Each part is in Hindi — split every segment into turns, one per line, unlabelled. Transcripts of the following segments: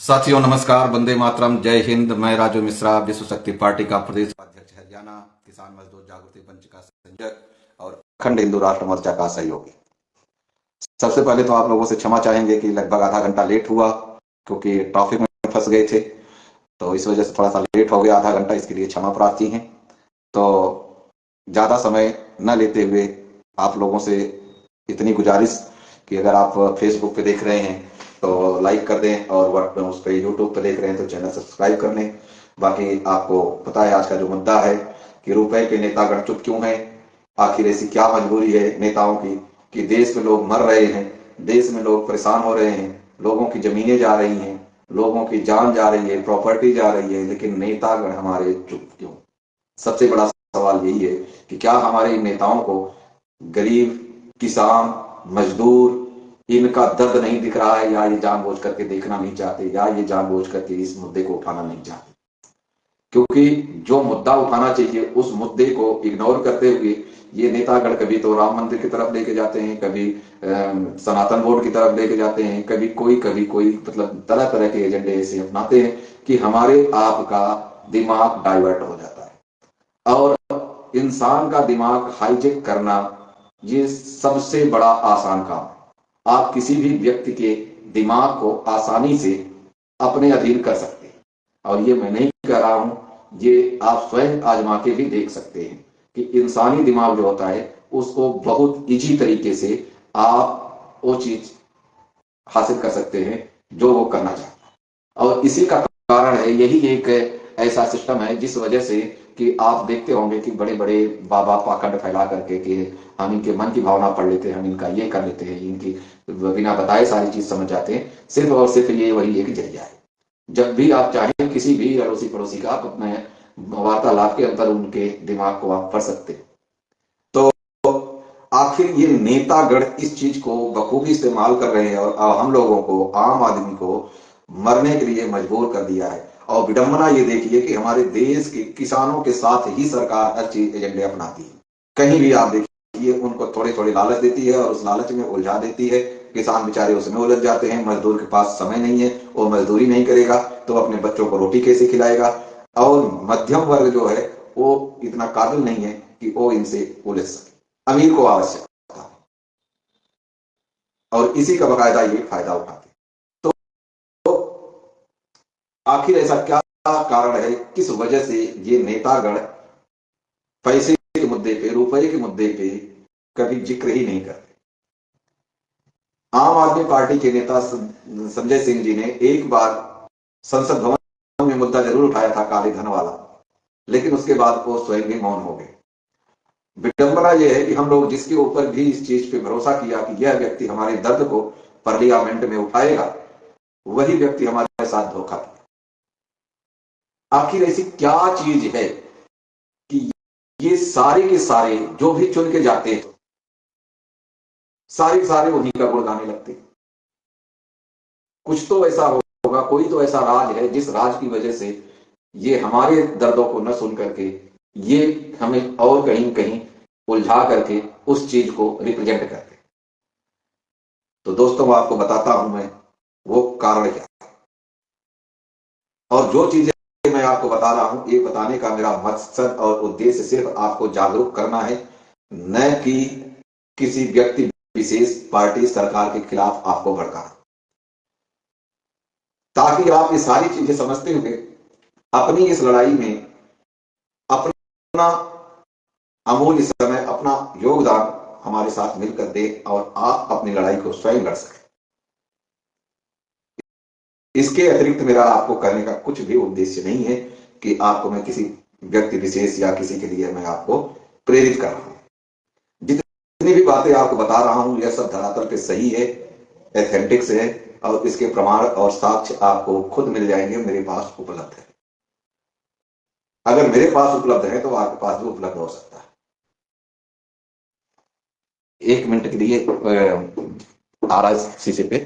साथियों नमस्कार, वंदे मातरम, जय हिंद। मैं राजू मिश्रा, विश्व शक्ति पार्टी का प्रदेश अध्यक्ष, हरियाणा किसान मजदूर जागृति मंच का संयोजक और अखंड हिंदू राष्ट्र मोर्चा का सहयोगी। सबसे पहले तो आप लोगों से क्षमा चाहेंगे कि लगभग आधा घंटा लेट हुआ, क्योंकि ट्रैफिक में फंस गए थे, तो इस वजह से थोड़ा सा लेट हो गया आधा घंटा। इसके लिए क्षमा प्रार्थी हैं। तो ज़्यादा समय न लेते हुए आप लोगों से इतनी गुजारिश कि अगर आप फेसबुक पे देख रहे हैं तो लाइक कर दें, और उस पर यूट्यूब पे देख रहे हैं तो चैनल सब्सक्राइब कर लें। बाकी आपको पता है आज का जो मुद्दा है कि रुपए के नेतागण चुप क्यों हैं। आखिर ऐसी क्या मजबूरी है नेताओं की कि देश में लोग मर रहे हैं, देश में लोग परेशान हो रहे हैं, लोगों की जमीनें जा रही हैं, लोगों की जान जा रही है, प्रॉपर्टी जा रही है, लेकिन नेतागण हमारे चुप क्यों। सबसे बड़ा सवाल यही है कि क्या हमारे इन नेताओं को गरीब, किसान, मजदूर, इनका दर्द नहीं दिख रहा है, या ये जानबूझ करके देखना नहीं चाहते, या ये जानबूझ करके इस मुद्दे को उठाना नहीं चाहते। क्योंकि जो मुद्दा उठाना चाहिए उस मुद्दे को इग्नोर करते हुए ये नेतागण कभी तो राम मंदिर की तरफ लेके जाते हैं, कभी सनातन बोर्ड की तरफ लेके जाते हैं, कभी कोई मतलब तरह तरह के एजेंडे ऐसे अपनाते हैं कि हमारे आपका दिमाग डाइवर्ट हो जाता है। और इंसान का दिमाग हाईजेक करना ये सबसे बड़ा आसान काम है। आप किसी भी व्यक्ति के दिमाग को आसानी से अपने अधीन कर सकते हैं, और ये मैं नहीं कह रहा हूं, ये आप स्वयं आजमा के भी देख सकते हैं कि इंसानी दिमाग जो होता है उसको बहुत इजी तरीके से आप वो चीज हासिल कर सकते हैं जो वो करना चाहता है। और इसी का कारण है, यही एक ऐसा सिस्टम है जिस वजह से कि आप देखते होंगे कि बड़े बड़े बाबा पाखंड फैला करके कि हम इनके मन की भावना पढ़ लेते हैं, हम इनका ये कर लेते हैं, इनकी बिना बताए सारी चीज समझ जाते हैं। सिर्फ और सिर्फ ये वही एक जरिया है। जब भी आप चाहें किसी भी अड़ोसी पड़ोसी का आप अपने वार्तालाप के अंदर उनके दिमाग को आप पढ़ सकते हैं। तो आखिर ये नेतागण इस चीज को बखूबी इस्तेमाल कर रहे हैं और हम लोगों को, आम आदमी को मरने के लिए मजबूर कर दिया है। और विडंबना ये देखिए कि हमारे देश के किसानों के साथ ही सरकार हर चीज एजेंडे अपनाती है। कहीं भी आप देखिए उनको थोड़े थोड़े लालच देती है और उस लालच में उलझा देती है। किसान बेचारे उसमें उलझ जाते हैं। मजदूर के पास समय नहीं है, वो मजदूरी नहीं करेगा तो अपने बच्चों को रोटी कैसे खिलाएगा। और मध्यम वर्ग जो है वो इतना काबिल नहीं है कि वो इनसे उलझ सके। अमीर को आवश्यकता है और इसी का बकायदा ये फायदा उठाते हैं। तो आखिर ऐसा क्या कारण है, किस वजह से ये नेतागण पैसे के मुद्दे पे, रुपए के मुद्दे पे कभी जिक्र ही नहीं करते। आम आदमी पार्टी के नेता संजय सिंह जी ने एक बार संसद भवन में मुद्दा जरूर उठाया था, काले धन वाला, लेकिन उसके बाद वो स्वयं भी मौन हो गए। विडंबना यह है कि हम लोग जिसके ऊपर भी इस चीज पे भरोसा किया कि यह व्यक्ति हमारे दर्द को पार्लियामेंट में उठाएगा, वही व्यक्ति हमारे साथ धोखा किया। आखिर ऐसी क्या चीज है कि ये सारे के सारे जो भी चुन के जाते हैं, सारे के सारे उन्हीं का गुण गाने लगते हैं। कुछ तो ऐसा होगा, कोई तो ऐसा राज है जिस राज की वजह से ये हमारे दर्दों को न सुन करके ये हमें और कहीं कहीं उलझा करके उस चीज को रिप्रेजेंट करते। तो दोस्तों मैं आपको बताता हूं मैं वो कारण क्या है। और जो चीजें मैं आपको बता रहा हूं, ये बताने का मेरा मकसद और उद्देश्य सिर्फ आपको जागरूक करना है, न कि किसी व्यक्ति विशेष, पार्टी, सरकार के खिलाफ आपको भड़काना। ताकि आप ये सारी चीजें समझते हुए अपनी इस लड़ाई में अपना अमूल्य समय, अपना योगदान हमारे साथ मिलकर दे और आप अपनी लड़ाई को स्वयं लड़ सकें। इसके अतिरिक्त मेरा आपको करने का कुछ भी उद्देश्य नहीं है कि आपको मैं किसी व्यक्ति विशेष या किसी के लिए मैं आपको प्रेरित कर रहा हूं। जितनी भी बातें आपको बता रहा हूं यह सब धरातल पे सही है, एथेंटिक्स है, और इसके प्रमाण और साक्ष्य आपको खुद मिल जाएंगे, मेरे पास उपलब्ध है। अगर मेरे पास उपलब्ध है तो आपके पास भी उपलब्ध हो सकता है। एक मिनट के लिए आ रहा है शीशे पे।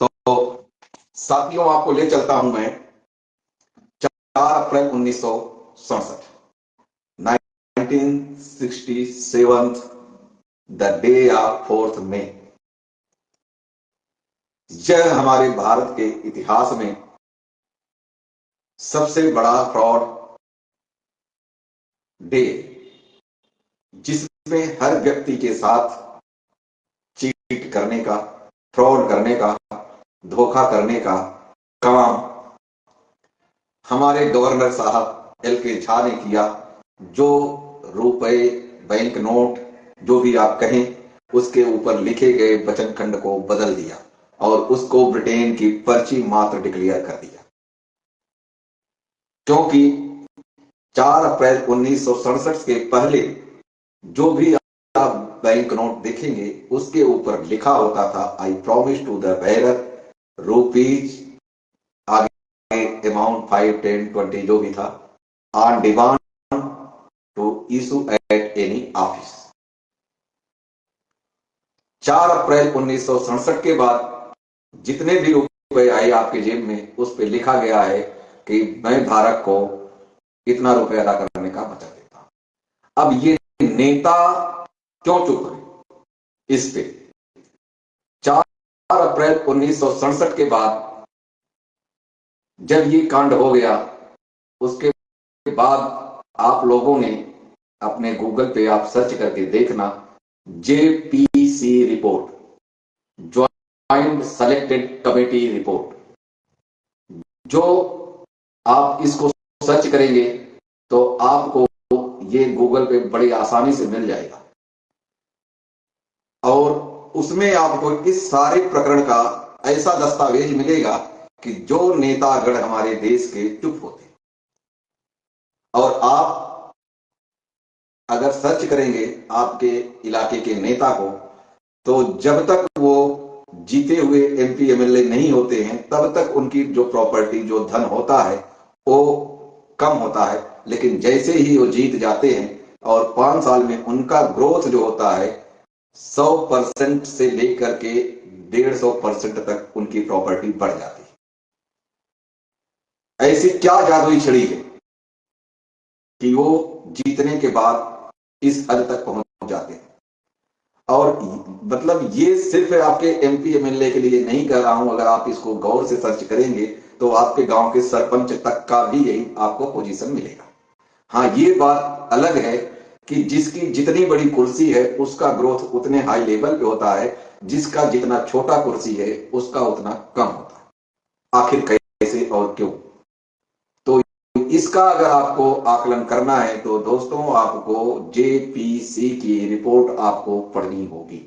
तो साथियों, आपको ले चलता हूं मैं 4 April 1967, 1967, the day of 4th May। यह हमारे भारत के इतिहास में सबसे बड़ा फ्रॉड डे, जिसमें हर व्यक्ति के साथ चीट करने का, फ्रॉड करने का, धोखा करने का काम हमारे गवर्नर साहब LK झा ने किया। जो रुपए, बैंक नोट, जो भी आप कहें, उसके ऊपर लिखे गए वचन खंड को बदल दिया और उसको ब्रिटेन की पर्ची मात्र डिक्लेयर कर दिया। क्योंकि 4 अप्रैल 1967 के पहले जो भी आप बैंक नोट देखेंगे उसके ऊपर लिखा होता था, I promise to the bearer rupees, आगे अमाउंट 5, 10, 20 जो भी था, on demand to issue at any office. 4 April 1967 के बाद जितने भी रुपए आए आपके जेब में, उस पर लिखा गया है कि मैं धारक को इतना रुपए अदा करने का वचन देता हूं। अब ये नेता क्यों चुप है इस पे? 4 अप्रैल 1967 के बाद जब ये कांड हो गया, उसके बाद आप लोगों ने अपने गूगल पे आप सर्च करके देखना, JPC report, joint selected committee report, जो आप इसको सर्च करेंगे तो आपको ये गूगल पे बड़ी आसानी से मिल जाएगा और उसमें आपको इस सारे प्रकरण का ऐसा दस्तावेज मिलेगा कि जो नेतागण हमारे देश के चुप होते, और आप अगर सर्च करेंगे आपके इलाके के नेता को, तो जब तक वो जीते हुए MP MLA नहीं होते हैं तब तक उनकी जो प्रॉपर्टी, जो धन होता है वो कम होता है। लेकिन जैसे ही वो जीत जाते हैं और 5 साल में उनका ग्रोथ जो होता है 100% से लेकर के 150% तक उनकी प्रॉपर्टी बढ़ जाती है। ऐसी क्या जादुई छड़ी है कि वो जीतने के बाद इस हद तक पहुंच जाते हैं? और मतलब ये सिर्फ आपके MP MLA के लिए नहीं कह रहा हूं, अगर आप इसको गौर से सर्च करेंगे तो आपके गांव के सरपंच तक का भी यही आपको पोजीशन मिलेगा। हाँ, ये बात अलग है कि जिसकी जितनी बड़ी कुर्सी है उसका ग्रोथ उतने हाई लेवल पे होता है, जिसका जितना छोटा कुर्सी है उसका उतना कम होता है। आखिर कैसे और क्यों? तो इसका अगर आपको आकलन करना है तो दोस्तों आपको JPC की रिपोर्ट आपको पढ़नी होगी,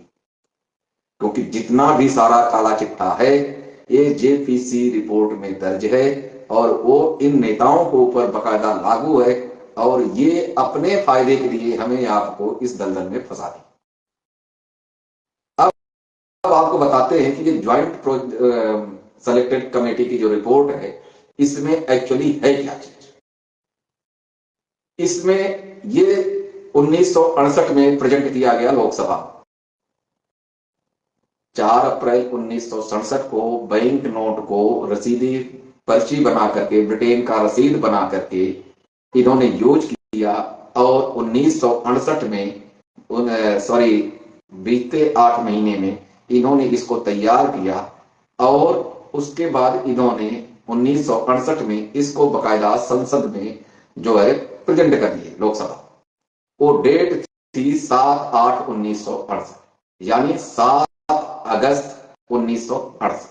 क्योंकि जितना भी सारा काला चिट्ठा है ये JPC रिपोर्ट में दर्ज है और वो इन नेताओं के ऊपर बकायदा लागू है और ये अपने फायदे के लिए हमें आपको इस दलदल में फंसा दी। अब आपको बताते हैं कि ये ज्वाइंट सेलेक्टेड कमेटी की जो रिपोर्ट है इसमें एक्चुअली है क्या चीज। इसमें ये 1968 में प्रेजेंट किया गया लोकसभा। 4 अप्रैल 1967 को बैंक नोट को रसीदी पर्ची बना करके, ब्रिटेन का रसीद बना करके इन्होंने यूज किया और 1968 में बीते 8 महीने में इन्होंने इसको तैयार किया और उसके बाद इन्होंने 1968 में इसको बकायदा संसद में जो है प्रेजेंट कर दिए लोकसभा। वो डेट थी 7/8/1968, यानी 7 अगस्त 1968।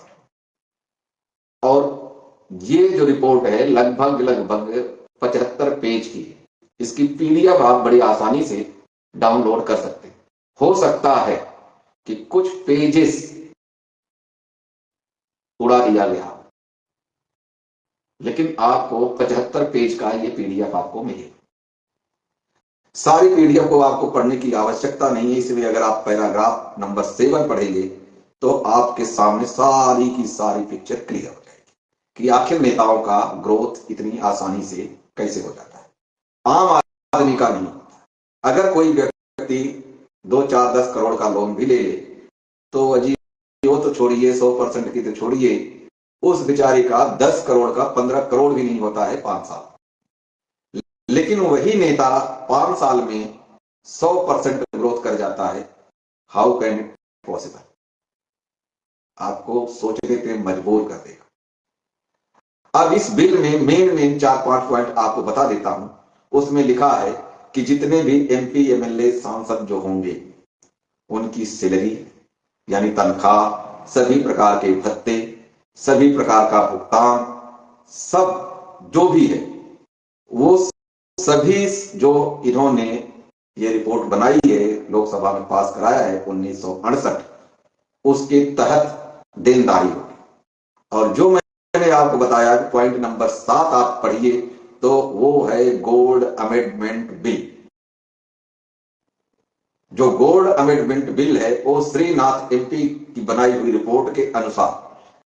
और ये जो रिपोर्ट है लगभग 75 पेज की है। इसकी PDF आप बड़ी आसानी से डाउनलोड कर सकते हैं। हो सकता है कि कुछ पेजेस उड़ा दिया गया, लेकिन आपको 75 पेज का ये PDF आपको मिलेगा। सारी PDF को आपको पढ़ने की आवश्यकता नहीं है, इसलिए अगर आप पैराग्राफ नंबर 7 पढ़ेंगे तो आपके सामने सारी की सारी पिक्चर क्लियर हो जाएगी कि आखिर नेताओं का ग्रोथ इतनी आसानी से कैसे हो जाता है। आम आदमी का नहीं होता। अगर कोई व्यक्ति 2, 4, 10 करोड़ का लोन भी ले ले तो अजी वो तो छोड़िए, 100% की तो छोड़िए, उस बेचारे का 10 करोड़ का 15 करोड़ भी नहीं होता है 5 साल, लेकिन वही नेता 5 साल में 100% ग्रोथ कर जाता है। How can it possible? आपको सोचने पे मजबूर कर देगा। अब इस बिल में मेन 4-5 पॉइंट आपको बता देता हूं। उसमें लिखा है कि जितने भी एमपी एमएलए सांसद जो होंगे उनकी सैलरी यानी तनख्वाह, सभी प्रकार के भत्ते, सभी प्रकार का भुगतान, सब जो भी है वो सभी जो इन्होंने ये रिपोर्ट बनाई है, लोकसभा में पास कराया है 1968, उसके तहत देनदारी होगी। और जो मैंने आपको बताया पॉइंट नंबर 7 आप पढ़िए तो वो है गोल्ड अमेंडमेंट बिल। जो गोल्ड अमेंडमेंट बिल है वो श्रीनाथ एमपी की बनाई हुई रिपोर्ट के अनुसार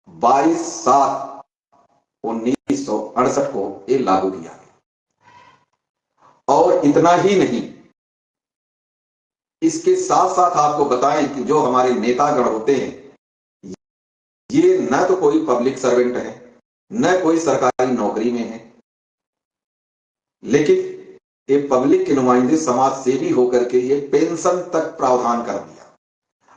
22/7/1968 को ये लागू किया गया। और इतना ही नहीं, इसके साथ साथ आपको बताएं कि जो हमारे नेतागण होते हैं ये न तो कोई पब्लिक सर्वेंट है, न कोई सरकारी नौकरी में है, लेकिन ये पब्लिक के नुमाइंदे समाज सेवी होकर के ये पेंशन तक प्रावधान कर दिया।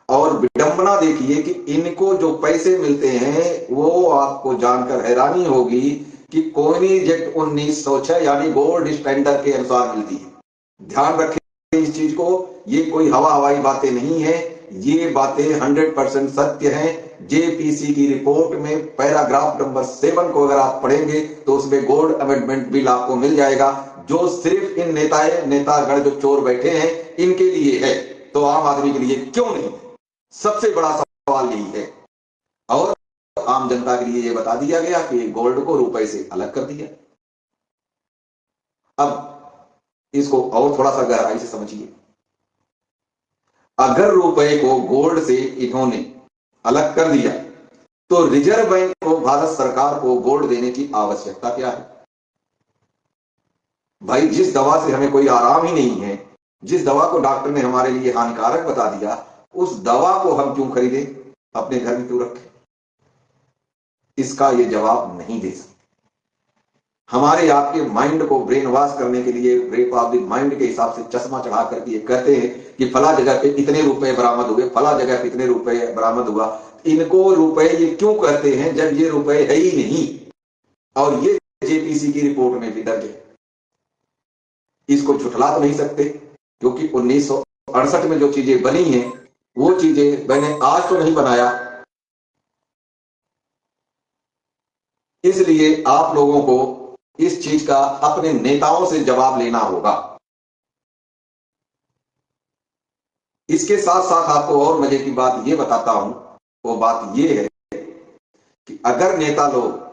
और विडंबना देखिए कि इनको जो पैसे मिलते हैं वो आपको जानकर हैरानी होगी कि कोयनीज एक्ट 1906 यानी गोल्ड स्टैंडर्ड के अनुसार मिलती है। ध्यान रखें इस चीज को, ये कोई हवाई बातें नहीं है, ये बातें 100% सत्य हैं। जेपीसी की रिपोर्ट में पैराग्राफ नंबर 7 को अगर आप पढ़ेंगे तो उसमें गोल्ड अमेंडमेंट बिल आपको मिल जाएगा, जो सिर्फ इन नेतागण जो चोर बैठे हैं इनके लिए है, तो आम आदमी के लिए क्यों नहीं? सबसे बड़ा सवाल यही है। और आम जनता के लिए यह बता दिया गया कि गोल्ड को रुपए से अलग कर दिया। अब इसको और थोड़ा सा गहराई से समझिए। अगर रुपए को गोल्ड से इन्होंने अलग कर दिया तो रिजर्व बैंक को, भारत सरकार को गोल्ड देने की आवश्यकता क्या है? भाई जिस दवा से हमें कोई आराम ही नहीं है, जिस दवा को डॉक्टर ने हमारे लिए हानिकारक बता दिया, उस दवा को हम क्यों खरीदें, अपने घर में क्यों रखें? इसका ये जवाब नहीं दे सकते। हमारे आपके माइंड को ब्रेन वॉश करने के लिए रेप ऑफ द माइंड के हिसाब से चश्मा चढ़ा करके ये कहते हैं कि फला जगह पे इतने रुपए बरामद हुए, फला जगह पे इतने रुपए बरामद हुआ। इनको रुपए ये क्यों कहते हैं जब ये रुपए है ही नहीं? और ये जेपीसी की रिपोर्ट में भी दर्ज है। इसको झुठला तो नहीं सकते, क्योंकि 1968 में जो चीजें बनी हैं वो चीजें मैंने आज तो नहीं बनाया। इसलिए आप लोगों को इस चीज का अपने नेताओं से जवाब लेना होगा। इसके साथ साथ आपको और मजे की बात यह बताता हूं, वो बात यह है कि अगर नेता लोग,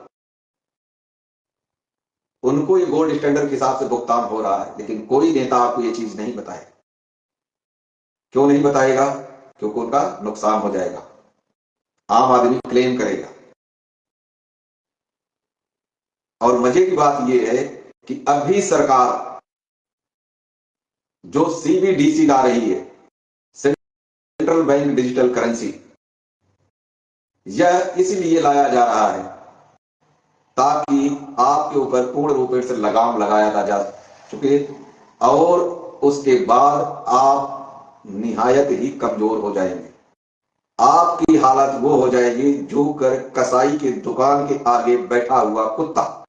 उनको ये गोल्ड स्टैंडर्ड के हिसाब से भुगतान हो रहा है, लेकिन कोई नेता आपको ये चीज नहीं बताएगा। क्यों नहीं बताएगा? क्योंकि उनका नुकसान हो जाएगा, आम आदमी क्लेम करेगा। और मजे की बात यह है कि अभी सरकार जो सीबीडीसी ला रही है, सेंट्रल बैंक डिजिटल करेंसी, यह इसलिए लाया जा रहा है ताकि आपके ऊपर पूर्ण रूप से लगाम लगाया जा चुके और उसके बाद आप निहायत ही कमजोर हो जाएंगे। आपकी हालत वो हो जाएगी जो कर कसाई की दुकान के आगे बैठा हुआ कुत्ता।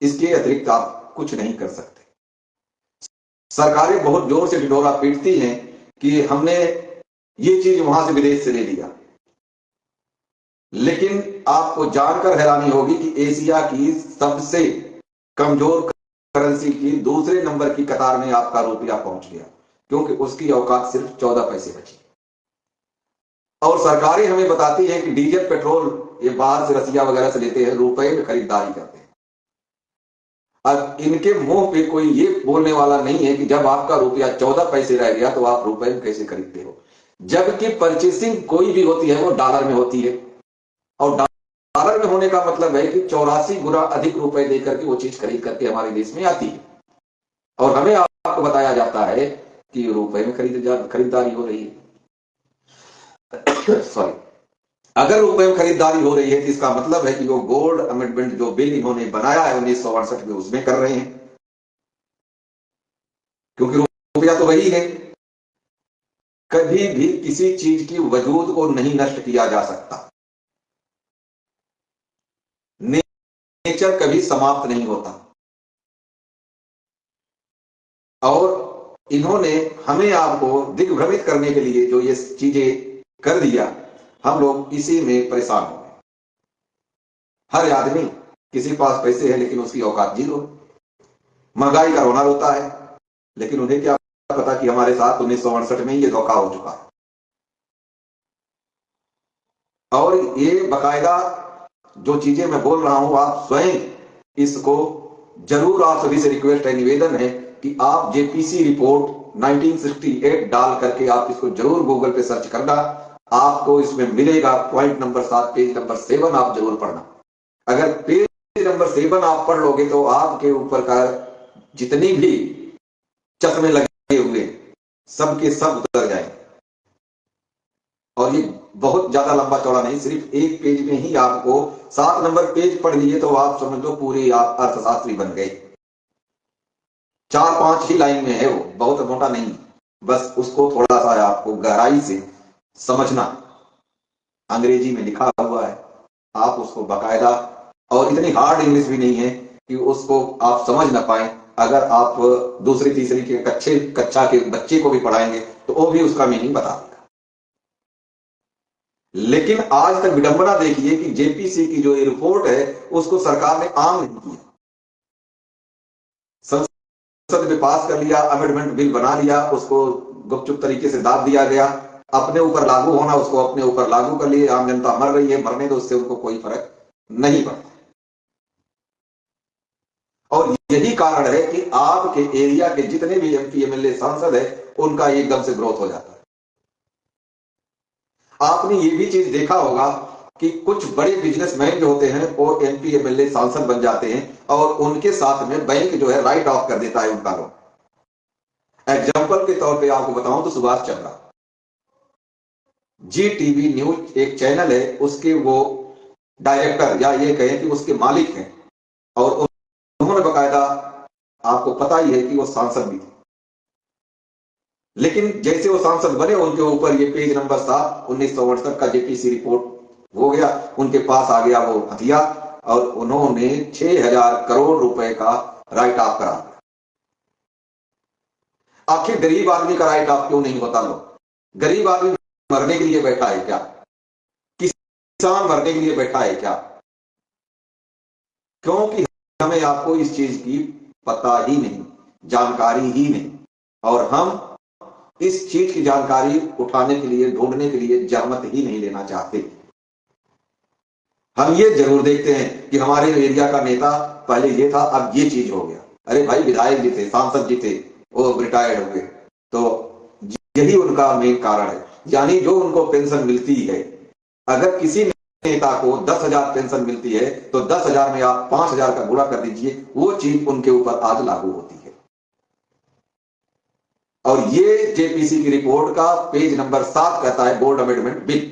इसके अतिरिक्त आप कुछ नहीं कर सकते। सरकारें बहुत जोर से ढिढोरा पीटती हैं कि हमने ये चीज वहां से विदेश से ले लिया, लेकिन आपको जानकर हैरानी होगी कि एशिया की सबसे कमजोर करेंसी की दूसरे नंबर की कतार में आपका रुपया पहुंच गया, क्योंकि उसकी औकात सिर्फ 14 पैसे बची। और सरकारें हमें बताती है कि डीजल पेट्रोल ये बाहर से रसिया वगैरह से लेते हैं, रुपए में खरीदारी करते हैं। अब इनके मुंह पे कोई ये बोलने वाला नहीं है कि जब आपका रुपया 14 पैसे रह गया तो आप रुपए में कैसे खरीदते हो, जबकि परचेसिंग कोई भी होती है वो डॉलर में होती है। और डॉलर में होने का मतलब है कि 84 गुना अधिक रुपए देकर के वो चीज खरीद करके हमारे देश में आती है, और हमें आपको बताया जाता है कि रुपए में खरीदारी हो रही है। सॉरी। अगर रुपए में खरीदारी हो रही है तो इसका मतलब है कि वो गोल्ड अमेंडमेंट जो बिल इन्होंने बनाया है 1968 में उसमें कर रहे हैं, क्योंकि रुपया तो वही है। कभी भी किसी चीज की वजूद को नहीं नष्ट किया जा सकता। नेचर कभी समाप्त नहीं होता। और इन्होंने हमें आपको दिग्भ्रमित करने के लिए जो ये चीजें कर दिया, हम लोग इसी में परेशान हो गए। हर आदमी, किसी के पास पैसे है लेकिन उसकी औकात जीरो। महंगाई का रोना रोता है, लेकिन उन्हें क्या पता कि हमारे साथ 1968 में ये धोखा हो चुका है। और ये बकायदा जो चीजें मैं बोल रहा हूं, आप स्वयं इसको जरूर, आप सभी से रिक्वेस्ट है, निवेदन है कि आप जेपीसी रिपोर्ट 1968 डाल करके आप इसको जरूर गूगल पे सर्च करना। आपको इसमें मिलेगा पॉइंट नंबर 7, पेज नंबर 7 आप जरूर पढ़ना। अगर पेज नंबर 7 आप पढ़ लोगे तो आपके ऊपर का जितनी भी चश्मे लगे हुए सबके सब उतर जाएंगे। और ये बहुत ज्यादा लंबा चौड़ा नहीं, सिर्फ एक पेज में ही आपको 7 नंबर पेज पढ़ लिए तो आप समझ लो पूरे आप अर्थशास्त्री बन गए। 4-5 ही लाइन में है वो, बहुत मोटा नहीं। बस उसको थोड़ा सा आपको गहराई से समझना। अंग्रेजी में लिखा हुआ है, आप उसको बकायदा, और इतनी हार्ड इंग्लिश भी नहीं है कि उसको आप समझ ना पाए। अगर आप दूसरी तीसरी के कक्षा के बच्चे को भी पढ़ाएंगे तो वो भी उसका मीनिंग बता देगा। लेकिन आज तक विडंबना देखिए कि जेपीसी की जो ये रिपोर्ट है उसको सरकार ने आम नहीं किया। संसद में पास कर लिया, अमेंडमेंट बिल बना लिया, उसको गुपचुप तरीके से दाब दिया गया। अपने ऊपर लागू होना उसको अपने ऊपर लागू कर लिए। आम जनता मर रही है, मरने दो, उससे उनको कोई फर्क नहीं पड़ता। और यही कारण है कि आपके एरिया के जितने भी एमपी एमएलए सांसद है उनका एकदम से ग्रोथ हो जाता है। आपने ये भी चीज देखा होगा कि कुछ बड़े बिजनेसमैन जो होते हैं वो एमपी एमएलए सांसद बन जाते हैं और उनके साथ में बैंक जो है राइट ऑफ कर देता है उनका लोन। एग्जाम्पल के तौर पे आपको बताऊं तो सुभाष चंद्रा, जी टीवी न्यूज एक चैनल है, उसके वो डायरेक्टर या ये कहें कि उसके मालिक हैं। और उन्होंने बकायदा, आपको पता ही है कि वो सांसद भी थे, लेकिन जैसे वो सांसद बने उनके ऊपर ये पेज नंबर 7 1968 का जेपीसी रिपोर्ट हो गया, उनके पास आ गया वो हथियार और उन्होंने 6,000 करोड़ रुपए का राइट ऑफ करा दिया। आखिर गरीब आदमी का राइट ऑफ क्यों नहीं होता? लोग, गरीब आदमी मरने के लिए बैठा है क्या? किसान मरने के लिए बैठा है क्या? क्योंकि हमें आपको इस चीज की पता ही नहीं, जानकारी ही नहीं, और हम इस चीज की जानकारी उठाने के लिए, ढूंढने के लिए जहमत ही नहीं लेना चाहते। हम ये जरूर देखते हैं कि हमारे एरिया का नेता पहले ये था, अब ये चीज हो गया। अरे भाई, विधायक जी थे, सांसद जी थे, वो रिटायर्ड हो गए, तो यही उनका मेन कारण है। यानी जो उनको पेंशन मिलती है, अगर किसी नेता को 10,000 पेंशन मिलती है तो 10,000 में आप 5,000 का गुणा कर दीजिए, वो चीज उनके ऊपर आज लागू होती है। और ये जेपीसी की रिपोर्ट का पेज नंबर 7 कहता है गोल्ड अमेंडमेंट बिल।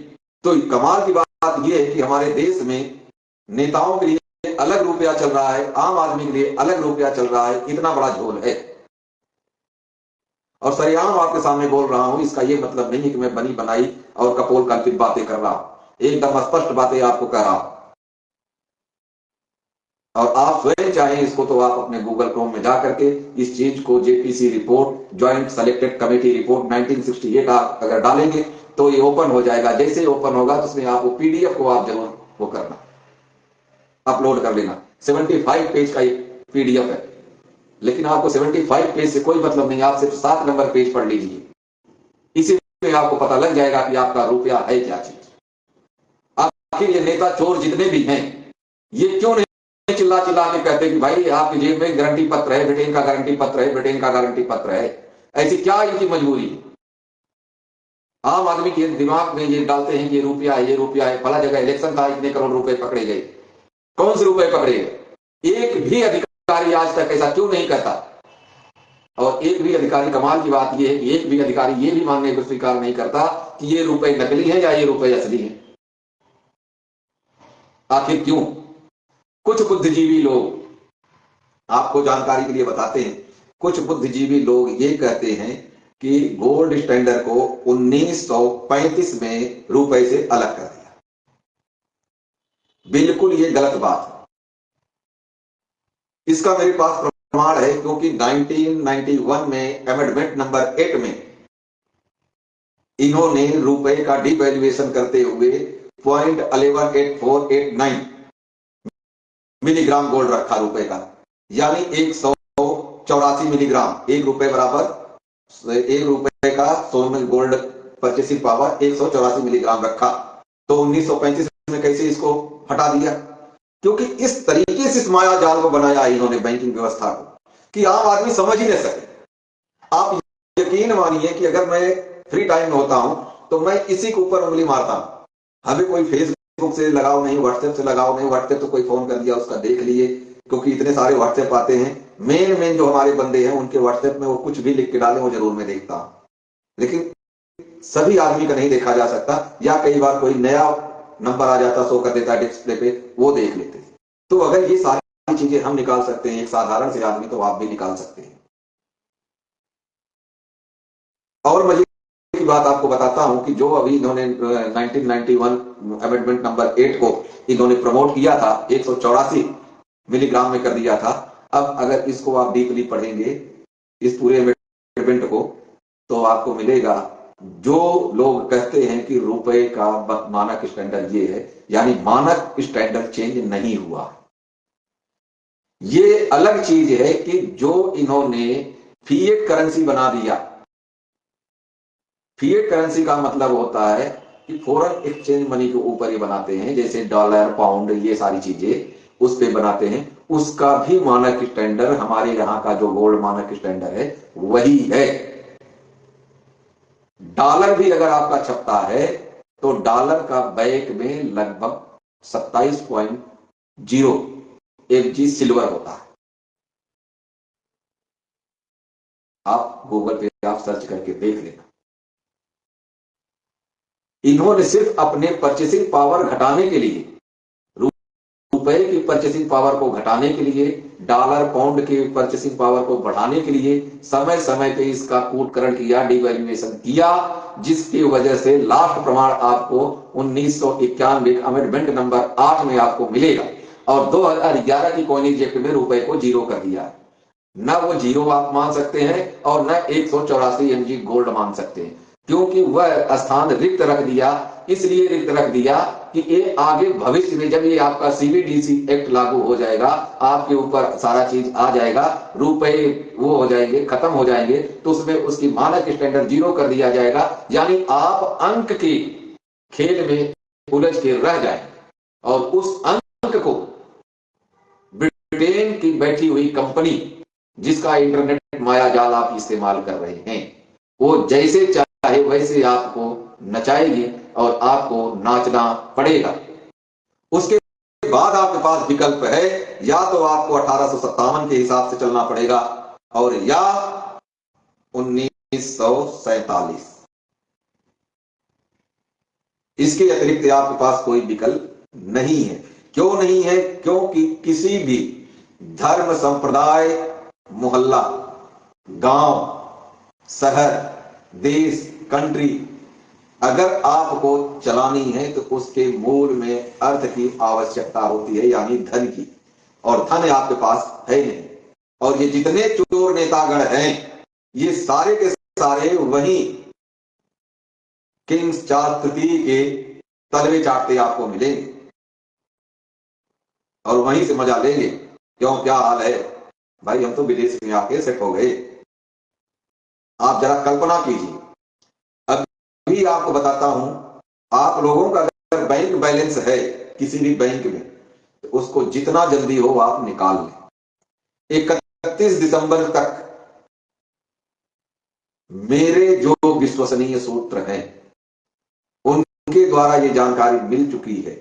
तो कमाल की बात यह है कि हमारे देश में नेताओं के लिए अलग रुपया चल रहा है, आम आदमी के लिए अलग रुपया चल रहा है। इतना बड़ा झोल है। और सरेआम आपके सामने बोल रहा हूं, इसका यह मतलब नहीं है कि मैं बनी बनाई और कपोल कल्पित बातें कर रहा हूं। एकदम स्पष्ट बातें आपको कह रहा हूं। और आप स्वयं चाहें इसको तो आप अपने गूगल क्रोम में जाकर के इस चीज को JPC report, joint selected committee report 1968 आप अगर डालेंगे तो ये ओपन हो जाएगा। जैसे ओपन होगा तो उसमें आपको पीडीएफ को आप जरूर वो करना, अपलोड कर लेना। 75 पेज का एक पीडीएफ है, लेकिन आपको 75 पेज से कोई मतलब नहीं, आप सिर्फ 7 नंबर पेज पढ़ लीजिए। इसी में आपको पता लग जाएगा कि आपका रुपया है क्या चीज। आखिर ये नेता चोर जितने भी हैं, ये क्यों नहीं चिल्ला चिल्ला के कहते कि भाई आपकी जेब में गारंटी पत्र है, ब्रिटेन का गारंटी पत्र है, ब्रिटेन का गारंटी पत्र है? ऐसी क्या इनकी मजबूरी है? आम आदमी के दिमाग में ये डालते हैं कि ये रुपया है, ये रुपया है, फला जगह इलेक्शन था, इतने करोड़ रुपए पकड़े गए। कौन से रुपए पकड़े गए? एक भी अधिकारी आज तक ऐसा क्यों नहीं कहता? और एक भी अधिकारी, कमाल की बात यह है कि एक भी अधिकारी ये भी मानने को स्वीकार नहीं करता कि ये रुपए नकली है या ये रुपए असली है। आखिर क्यों? कुछ बुद्धिजीवी लोग आपको जानकारी के लिए बताते हैं, कुछ बुद्धिजीवी लोग ये कहते हैं कि गोल्ड स्टैंडर्ड को 1935 में रुपए से अलग कर दिया। बिल्कुल ये गलत बात है। इसका मेरे पास प्रमाण है, क्योंकि 1991 में अमेंडमेंट नंबर 8 में इन्होंने रुपए का डिवैल्यूएशन करते हुए 0.118489 मिलीग्राम गोल्ड रखा रुपए का, यानी 184 मिलीग्राम। एक रुपए बराबर, एक रुपए का 100 मिल गोल्ड परचेसिंग पावर 184 मिलीग्राम रखा। तो 1935 में कैसे इसको हटा दिया? क्योंकि इस तरीके से इस माया जाल को बनाया इन्होंने बैंकिंग व्यवस्था को कि आम आदमी समझ ही नहीं सके। आप यकीन मानिए कि अगर मैं फ्री टाइम में होता हूं तो मैं इसी के ऊपर उंगली मारता हूं। हमें कोई फेसबुक से लगाव नहीं, व्हाट्सएप से लगाव नहीं। व्हाट्सएप तो कोई फोन कर दिया उसका देख लिए, क्योंकि इतने सारे व्हाट्सएप आते हैं। मेन जो हमारे बंदे हैं उनके व्हाट्सएप में वो कुछ भी लिख के डाले वो जरूर मैं देखता हूं, लेकिन सभी आदमी का नहीं देखा जा सकता, या कई बार कोई नया नंबर आ जाता, शो कर देता है डिस्प्ले पे, वो देख लेते। तो अगर ये सारी चीजें हम निकाल सकते हैं एक साधारण से आदमी, तो आप भी निकाल सकते हैं। और मजे की बात आपको बताता हूं कि जो अभी इन्होंने 1991 अमेंडमेंट नंबर 8 को इन्होंने प्रमोट किया था, 184 मिलीग्राम में कर दिया था। अब अगर इसको आप डीपली पढ़ेंगे इस पूरे अमेंडमेंट को, तो आपको मिलेगा जो लोग कहते हैं कि रुपए का मानक स्टैंडर्ड ये है, यानी मानक स्टैंडर्ड चेंज नहीं हुआ। ये अलग चीज है कि जो इन्होंने फिएट करेंसी बना दिया। फिएट करेंसी का मतलब होता है कि फॉरेन एक्सचेंज मनी के ऊपर ये बनाते हैं, जैसे डॉलर, पाउंड, ये सारी चीजें उस पे बनाते हैं। उसका भी मानक स्टैंडर्ड हमारे यहां का जो गोल्ड मानक स्टैंडर्ड है वही है। डॉलर भी अगर आपका छपता है तो डॉलर का बैक में लगभग 27.0 FG सिल्वर होता है। आप गूगल पे आप सर्च करके देख लेना। इन्होंने सिर्फ अपने परचेसिंग पावर घटाने के लिए, रुपए की परचेसिंग पावर को घटाने के लिए, डॉलर पाउंड की परचेसिंग पावर को बढ़ाने के लिए समय समय पे इसका कूटकरण किया, डिवैल्यूएशन किया, जिसकी वजह से लास्ट प्रमाण आपको 1991 अमेंडमेंट नंबर 8 में आपको मिलेगा। और 2011 की कॉइनेज एक्ट में रुपए को जीरो कर दिया है। न वो जीरो आप मान सकते हैं और न 184 MG गोल्ड मान सकते हैं, क्योंकि वह स्थान रिक्त रख दिया। इसलिए रिक्त रख दिया कि ये आगे भविष्य में जब ये आपका CBDC एक्ट लागू हो जाएगा, आपके ऊपर सारा चीज आ जाएगा, रुपए वो हो जाएंगे, खत्म हो जाएंगे, तो उसमें उसकी मानक स्टैंडर्ड जीरो कर दिया जाएगा। यानी आप अंक के खेल में उलझ के रह जाए और उस अंक को ब्रिटेन की बैठी हुई कंपनी, जिसका इंटरनेट माया जाल आप इस्तेमाल कर रहे हैं, वो जैसे चाहे वैसे आपको नचाएगी और आपको नाचना पड़ेगा। उसके बाद आपके पास विकल्प है, या तो आपको 1857 के हिसाब से चलना पड़ेगा और या 1947। इसके अतिरिक्त आपके पास कोई विकल्प नहीं है। क्यों नहीं है? क्योंकि किसी भी धर्म, संप्रदाय, मोहल्ला, गांव, शहर, देश, कंट्री अगर आपको चलानी है तो उसके मूल में अर्थ की आवश्यकता होती है, यानी धन की। और धन आपके पास है नहीं। और ये जितने चोर नेतागण हैं, ये सारे के सारे वही किंग्स चार्ल्स तृतीय के तलवे चाटते आपको मिलेंगे और वहीं से मजा लेंगे। क्यों, क्या हाल है भाई, हम तो विदेश में आके सेट हो गए। आप जरा कल्पना कीजिए, अभी आपको बताता हूं, आप लोगों का अगर बैंक बैलेंस है किसी भी बैंक में, तो उसको जितना जल्दी हो आप निकाल लें। 31 दिसंबर तक मेरे जो विश्वसनीय सूत्र हैं उनके द्वारा ये जानकारी मिल चुकी है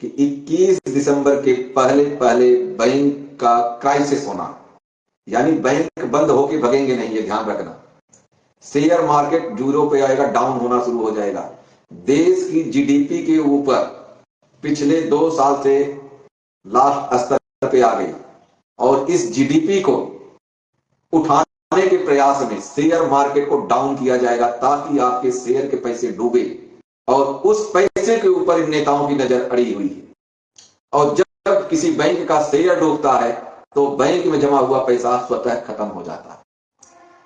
कि 21 दिसंबर के पहले पहले बैंक का क्राइसिस होना, यानी बैंक बंद होके भगेंगे नहीं, ये ध्यान रखना। शेयर मार्केट जीरो पे आएगा, डाउन होना शुरू हो जाएगा। देश की GDP के ऊपर पिछले 2 साल से लास्ट स्तर पे आ गई और इस जीडीपी को उठाने के प्रयास में शेयर मार्केट को डाउन किया जाएगा ताकि आपके शेयर के पैसे डूबे और उस पैसे के ऊपर इन नेताओं की नजर अड़ी हुई है। और जब किसी बैंक का शेयर डूबता है तो बैंक में जमा हुआ पैसा स्वतः खत्म हो जाता है।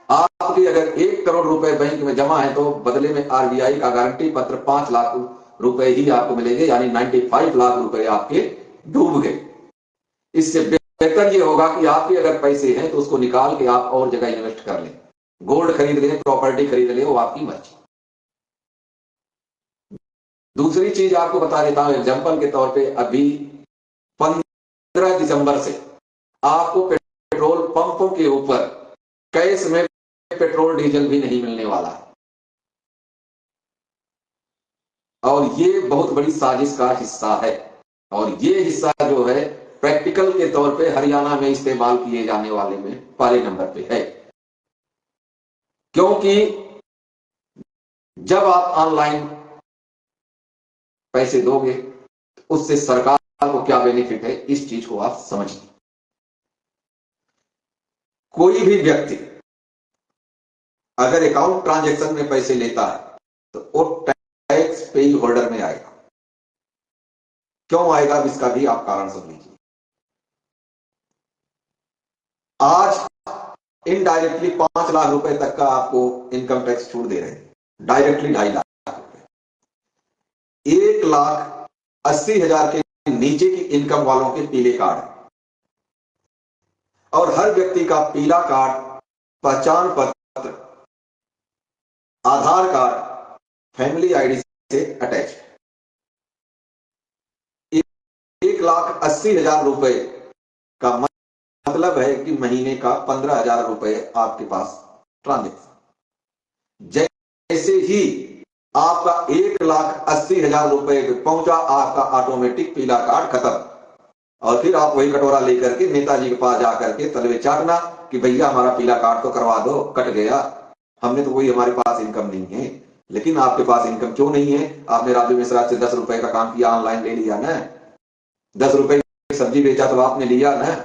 आपके अगर 1 करोड़ रुपए बैंक में जमा है तो बदले में आरबीआई का गारंटी पत्र 5 लाख रुपए ही आपको मिलेंगे, यानी 95 लाख रुपए आपके डूब गए। इससे बेहतर ये होगा कि आपके अगर पैसे हैं तो उसको निकाल के आप और जगह इन्वेस्ट कर लें, गोल्ड खरीद लें, प्रॉपर्टी खरीद लें, वो आपकी मर्जी। दूसरी चीज आपको बता देता हूं एग्जांपल के तौर पे, अभी 15 दिसंबर से आपको पेट्रोल पंपों के ऊपर कैश में पेट्रोल डीजल भी नहीं मिलने वाला है। और ये बहुत बड़ी साजिश का हिस्सा है और ये हिस्सा जो है प्रैक्टिकल के तौर पे हरियाणा में इस्तेमाल किए जाने वाले में पहले नंबर पे है। क्योंकि जब आप ऑनलाइन पैसे दोगे उससे सरकार को क्या बेनिफिट है, इस चीज को आप समझिए। कोई भी व्यक्ति अगर अकाउंट ट्रांजैक्शन में पैसे लेता है तो वो टैक्स पेइंग होल्डर में आएगा। क्यों आएगा इसका भी आप कारण समझ लीजिए। आज इनडायरेक्टली 5 लाख रुपए तक का आपको इनकम टैक्स छूट दे रहे हैं, डायरेक्टली 2.5 लाख रुपए। 1,80,000 के नीचे की इनकम वालों के पीले कार्ड और हर व्यक्ति का पीला कार्ड, पहचान पत्र, आधार कार्ड, फैमिली आईडी से अटैच है। 1,80,000 रुपए का मतलब है कि महीने का 15,000 रुपए आपके पास ट्रांजेक्शन। जैसे ही आपका 1,80,000 रुपए पहुंचा, आपका ऑटोमेटिक पीला कार्ड खत्म और फिर आप वही कटोरा लेकर के नेताजी के पास जाकर के तलवे चाटना कि भैया हमारा पीला कार्ड तो करवा दो, कट गया, हमने तो कोई, हमारे पास इनकम नहीं है। लेकिन आपके पास इनकम क्यों नहीं है? आपने राजू मिश्रा से 10 रुपए का काम किया, ऑनलाइन ले लिया ना, 10 रुपए की सब्जी बेचा तो आपने लिया ना।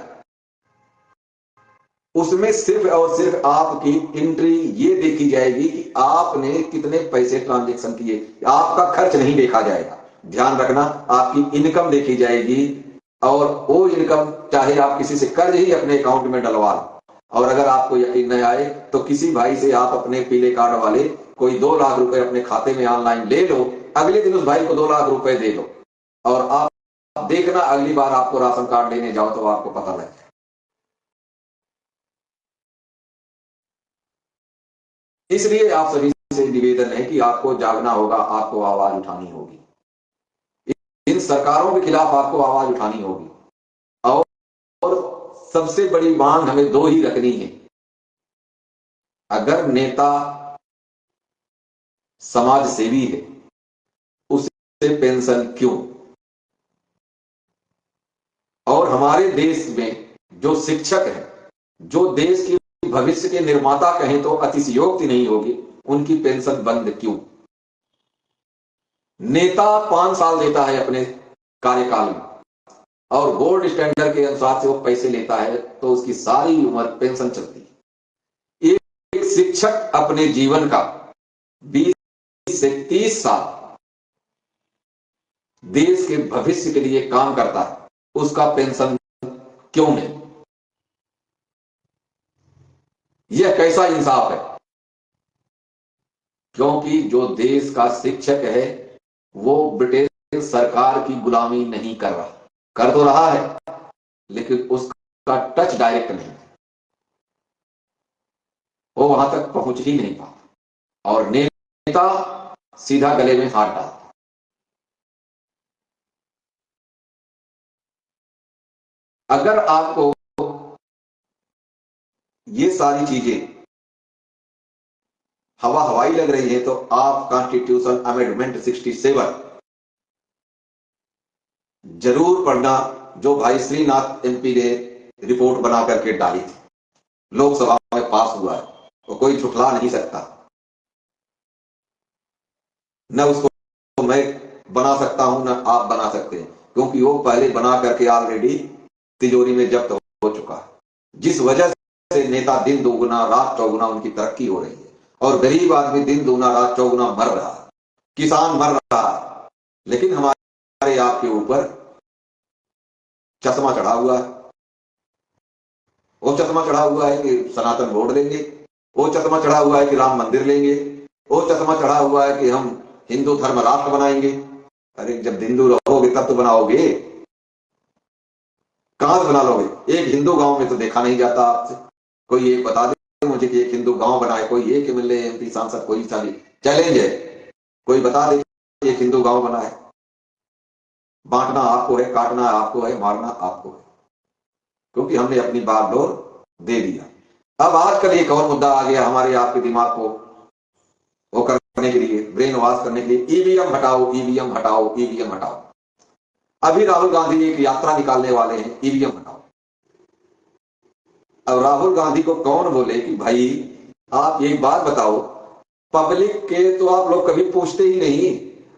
उसमें सिर्फ और सिर्फ आपकी एंट्री ये देखी जाएगी कि आपने कितने पैसे ट्रांजैक्शन किए, आपका खर्च नहीं देखा जाएगा। ध्यान रखना, आपकी इनकम देखी जाएगी और वो इनकम चाहे आप किसी से कर्ज ही अपने अकाउंट में डलवा लो। और अगर आपको यकीन नहीं आए तो किसी भाई से आप अपने पीले कार्ड वाले कोई 2 लाख रुपए अपने खाते में ऑनलाइन ले लो, अगले दिन उस भाई को 2 लाख रुपए दे दो और आप देखना अगली बार आपको राशन कार्ड लेने जाओ तो आपको पता लगे। इसलिए आप सभी से निवेदन है कि आपको जागना होगा, आपको आवाज उठानी होगी, इन सरकारों के खिलाफ आपको आवाज उठानी होगी। और सबसे बड़ी मांग हमें 2 ही रखनी है। अगर नेता समाज सेवी है, उसे पेंशन क्यों? और हमारे देश में जो शिक्षक है, जो देश की भविष्य के निर्माता कहें तो अतिशयोक्ति नहीं होगी, उनकी पेंशन बंद क्यों? नेता 5 साल देता है अपने कार्यकाल में और गोल्ड स्टैंडर्ड के अनुसार से वो पैसे लेता है तो उसकी सारी उम्र पेंशन चलती है। एक शिक्षक अपने जीवन का 20 से 30 साल देश के भविष्य के लिए काम करता है, उसका पेंशन क्यों नहीं? यह कैसा इंसाफ है? क्योंकि जो देश का शिक्षक है वो ब्रिटिश सरकार की गुलामी नहीं कर रहा, कर तो रहा है लेकिन उसका टच डायरेक्ट नहीं, वो वहां तक पहुंच ही नहीं पाता और नेता सीधा गले में हाथ डालता। अगर आपको ये सारी चीजें हवाई लग रही है तो आप कॉन्स्टिट्यूशन अमेंडमेंट 67 जरूर पढ़ना, जो भाई श्रीनाथ एमपी ने रिपोर्ट बना करके डाली थी, लोकसभा में पास हुआ है, तो कोई झुठला नहीं सकता। न उसको मैं बना सकता हूं ना आप बना सकते हैं, क्योंकि वो पहले बना करके ऑलरेडी तिजोरी में जब्त हो चुका है। जिस वजह से नेता दिन दोगुना रात चौगुना उनकी तरक्की हो रही है, और गरीब आदमी दिन दोगुना रात चौगुना मर रहा है, किसान मर रहा है। लेकिन हमारे आपके ऊपर चश्मा चढ़ा हुआ है। वो चश्मा चढ़ा हुआ है कि सनातन वोट लेंगे, वो चश्मा चढ़ा हुआ है कि राम मंदिर लेंगे, वो चश्मा चढ़ा हुआ है कि हम हिंदू धर्म राष्ट्र बनाएंगे। अरे जब हिंदू रहोगे तब तो बनाओगे, कहां से बना लोगे? एक हिंदू गांव में तो देखा नहीं जाता आपसे। कोई एक बता दे मुझे कि एक हिंदू गांव बनाए, कोई एक मिले एमपी सांसद, कोई सारी चैलेंज है, कोई बता दे एक हिंदू गांव बनाए। बांटना आपको है, काटना आपको है, मारना आपको है, क्योंकि हमने अपनी बागडोर दे दिया। अब आजकल एक और मुद्दा आ गया हमारे आपके दिमाग को वो करने के लिए, ब्रेन वॉश करने के लिए, ईवीएम हटाओ, ईवीएम हटाओ, ईवीएम हटाओ। अभी राहुल गांधी एक यात्रा निकालने वाले हैं, ईवीएम हटाओ। अब राहुल गांधी को कौन बोले कि भाई आप एक बात बताओ, पब्लिक के तो आप लोग कभी पूछते ही नहीं,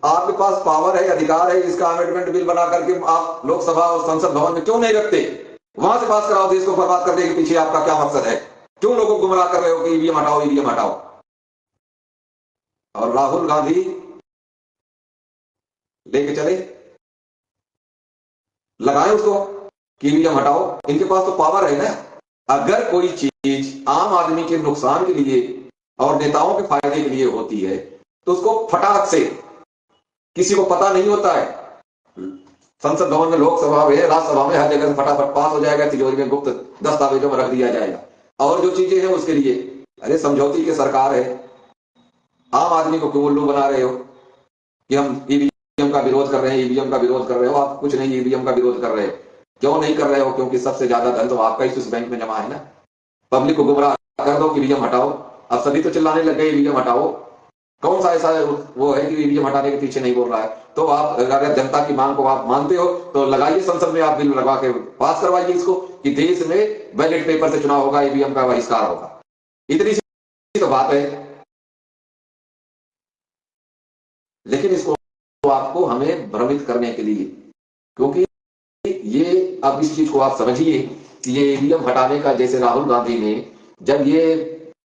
आपके पास पावर है, अधिकार है, इसका अमेंडमेंट बिल बना करके आप लोकसभा और संसद भवन में क्यों नहीं रखते? वहां से पास कराओ। देश को बर्बाद करने के पीछे आपका क्या मकसद है? क्यों लोगों को गुमराह कर रहे हो कि ईवीएम हटाओ, ईवीएम हटाओ? और राहुल गांधी लेके चले, लगाए उसको कि ईवीएम हटाओ। इनके पास तो पावर है ना। अगर कोई चीज आम आदमी के नुकसान के लिए और नेताओं के फायदे के लिए होती है तो उसको फटाक से, किसी को पता नहीं होता है, संसद भवन में, लोकसभा में, राज्यसभा में, हर जगह से फटाफट पास हो जाएगा, तिजोरी में गुप्त दस्तावेजों में रख दिया जाएगा। और जो चीजें हैं उसके लिए अरे समझौती की सरकार है, आम आदमी को क्यों उल्लू बना रहे हो कि हम ईवीएम का विरोध कर रहे हैं, ईवीएम का विरोध कर रहे हो? आप कुछ नहीं ईवीएम का विरोध कर रहे हो। क्यों नहीं कर रहे हो? क्योंकि सबसे ज्यादा धन तो आपका ही स्विस बैंक में जमा है ना। पब्लिक को गुमराह कर दो कि ईवीएम हटाओ। अब सभी तो चिल्लाने लग गए ईवीएम हटाओ। कौन सा ऐसा वो है कि ईवीएम हटाने के पीछे नहीं बोल रहा है? तो आप अगर जनता की मांग को आप मानते हो तो लगाइए, संसद में आप बिल लगा के पास करवाइए इसको कि देश में बैलेट पेपर से चुनाव होगा, ईवीएम का बहिष्कार होगा। इतनी सी तो बात है। लेकिन इसको आपको हमें भ्रमित करने के लिए, क्योंकि ये अब इस चीज को आप समझिए कि ये ईवीएम हटाने का, जैसे राहुल गांधी ने जब ये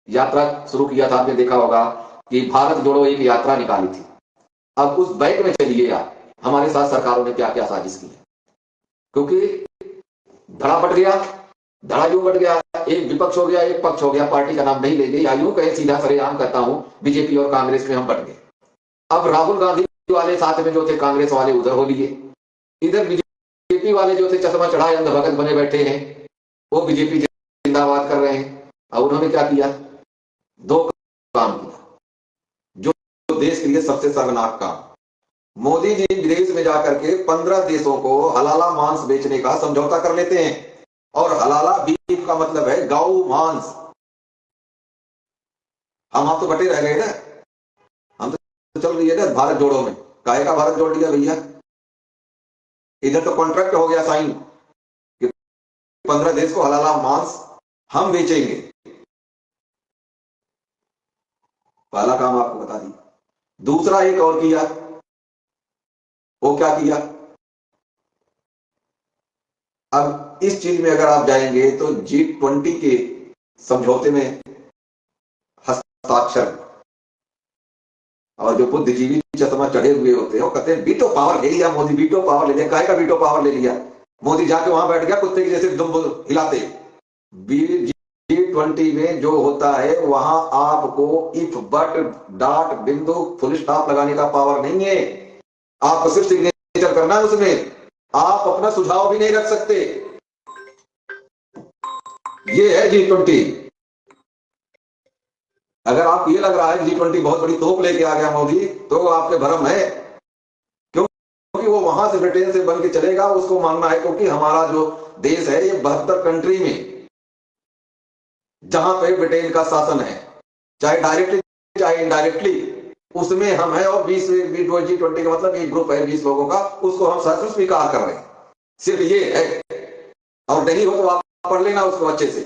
यात्रा शुरू किया था, आपने देखा होगा कि भारत जोड़ो एक यात्रा निकाली थी। अब उस बैक में चलिए आप, हमारे साथ सरकारों ने क्या क्या साजिश की है। क्योंकि धड़ा बट गया, धड़ा यूं बट गया, एक विपक्ष हो गया, एक पक्ष हो गया, पार्टी का नाम नहीं ले गई, यूं कहे सीधा सरेआम करता हूं, बीजेपी और कांग्रेस में हम बट गए। अब राहुल गांधी वाले साथ में जो थे, कांग्रेस वाले उधर हो लिए, इधर बीजेपी वाले जो थे चश्मा चढ़ाए अंधभगत बने बैठे हैं, वो बीजेपी जिंदाबाद कर रहे हैं। और उन्होंने क्या किया? दो काम किया जो देश के लिए सबसे शर्मनाक काम। मोदी जी विदेश में जाकर के 15 देशों को हलाला मांस बेचने का समझौता कर लेते हैं। और हलाला बीफ का मतलब है गौ मांस। हम आप तो बटे रह गए ना, हम तो चल रही है ना भारत जोड़ो में। काहे का भारत जोड़ लिया भैया? इधर तो कॉन्ट्रैक्ट हो गया साइन कि 15 देश को हलाला मांस हम बेचेंगे। पहला काम आपको बता दिया। दूसरा एक और किया, वो क्या किया? अब इस चीज में अगर आप जाएंगे तो G20 के समझौते में हस्ताक्षर, और जो बुद्धिजीवी चश्मा चढ़े हुए होते हैं वो कहते हैं वीटो पावर ले लिया मोदी, वीटो पावर ले लिया। काहे का वीटो पावर ले लिया? मोदी जाके वहां बैठ गया कुत्ते के जैसे दुम हिलाते। G20 में जो होता है वहां आपको इफ, बट, डॉट, बिंदु, फुल स्टॉप लगाने का पावर नहीं है। आपको सिर्फ सिग्नेचर करना है उसमें, आप अपना सुझाव भी नहीं रख सकते। ये है G20। अगर आप ये लग रहा है G20 बहुत बड़ी तोप लेके आ गया मोदी, तो आपके भ्रम है। क्योंकि वो वहां से ब्रिटेन से बन के चलेगा, उसको मानना है। क्योंकि हमारा जो देश है ये 72 कंट्री में, जहां पे ब्रिटेन का शासन है, चाहे डायरेक्टली चाहे इनडायरेक्टली, उसमें हम है। और 20 G20 का मतलब एक ग्रुप है 20 लोगों का, उसको हम सहर्ष स्वीकार कर रहे हैं। सिर्फ ये है। और नहीं हो तो आप पढ़ लेना उसको अच्छे से।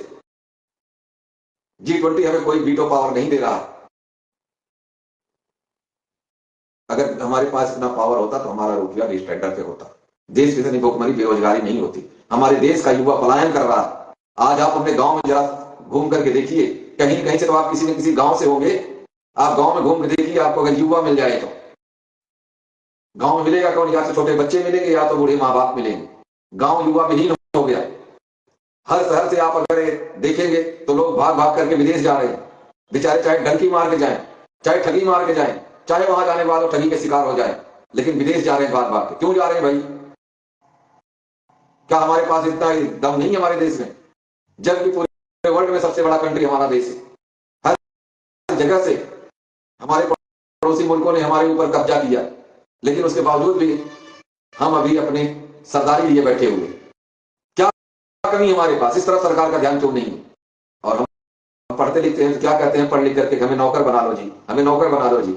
G20 हमें कोई वीटो पावर नहीं दे रहा। अगर हमारे पास इतना पावर होता तो हमारा रुपया भी स्टैंडर्ड पे होता, देश में इतनी भुखमरी बेरोजगारी नहीं होती। हमारे देश का युवा पलायन कर रहा है। आज आप अपने गांव में जरा घूम करके देखिए, कहीं कहीं से तो आप किसी न किसी गांव से होंगे, आप गांव में घूम के देखिए, आपको अगर युवा मिल जाए तो गांव में मिलेगा कौन? या तो छोटे बच्चे मिलेंगे या तो बूढ़े माँ बाप मिलेंगे। गांव युवा विहीन हो गया। हर शहर से आप अगर देखेंगे तो लोग भाग भाग करके विदेश जा रहे हैं बेचारे, चाहे डंकी मार के जाएं, चाहे ठगी मार के जाएं, चाहे वहां जाने के बाद वो ठगी के शिकार हो जाए, लेकिन विदेश जा रहे हैं भाग भाग के। क्यों जा रहे हैं भाई? क्या हमारे पास इतना दम नहीं है हमारे देश में? जबकि पूरे वर्ल्ड में सबसे बड़ा कंट्री हमारा देश है। हर जगह से हमारे पड़ोसी मुल्कों ने हमारे ऊपर कब्जा किया, लेकिन उसके बावजूद भी हम अभी अपने सरदारी लिए बैठे हुए। क्या कमी हमारे पास? इस तरफ सरकार का ध्यान क्यों नहीं है? और हम पढ़ते लिखते हैं तो क्या कहते हैं पढ़ लिख करके, हमें नौकर बना लो जी, हमें नौकर बना दो जी।